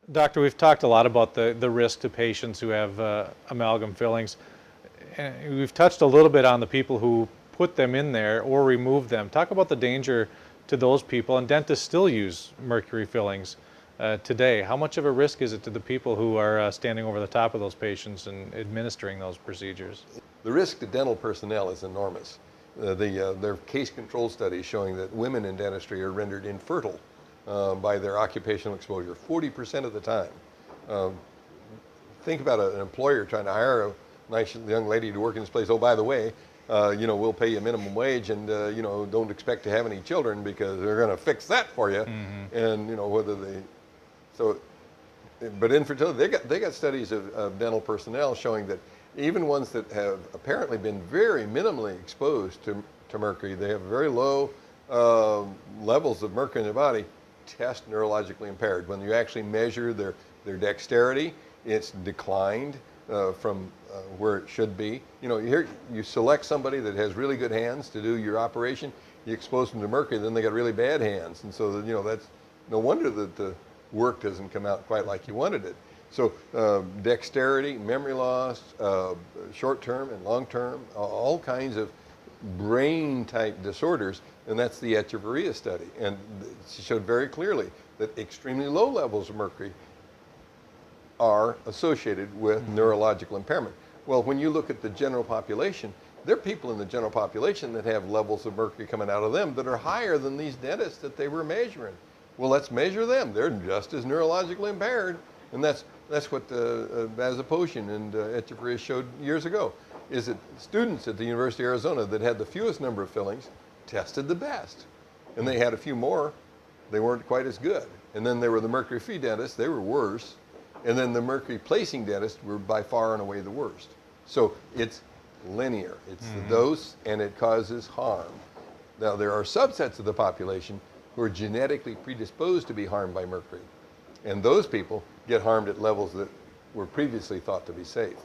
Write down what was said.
Doctor, we've talked a lot about the risk to patients who have amalgam fillings. And we've touched a little bit on the people who put them in there or remove them. Talk about the danger to those people, and dentists still use mercury fillings today. How much of a risk is it to the people who are standing over the top of those patients and administering those procedures? The risk to dental personnel is enormous. There are case control studies showing that women in dentistry are rendered infertile by their occupational exposure 40% of the time. Think about an employer trying to hire a nice young lady to work in this place. Oh, by the way, we'll pay you minimum wage, and don't expect to have any children because they're going to fix that for you. And but infertility, they got studies of dental personnel showing that even ones that have apparently been very minimally exposed to mercury, they have very low levels of mercury in their body, test neurologically impaired. When you actually measure their dexterity, it's declined from where it should be. You select somebody that has really good hands to do your operation, you expose them to mercury, then they got really bad hands. And so, that's no wonder that the work doesn't come out quite like you wanted it. So dexterity, memory loss, short-term and long-term, all kinds of brain-type disorders, and that's the Echevarria study. And she showed very clearly that extremely low levels of mercury are associated with neurological impairment. Well, when you look at the general population, there are people in the general population that have levels of mercury coming out of them that are higher than these dentists that they were measuring. Well, let's measure them. They're just as neurologically impaired. And that's what Vasopotion and Echevarria showed years ago, is that students at the University of Arizona that had the fewest number of fillings tested the best. And they had a few more, they weren't quite as good. And then there were the mercury-free dentists, they were worse. And then the mercury-placing dentists were by far and away the worst. So it's linear. It's the dose, and it causes harm. Now, there are subsets of the population who are genetically predisposed to be harmed by mercury. And those people get harmed at levels that were previously thought to be safe.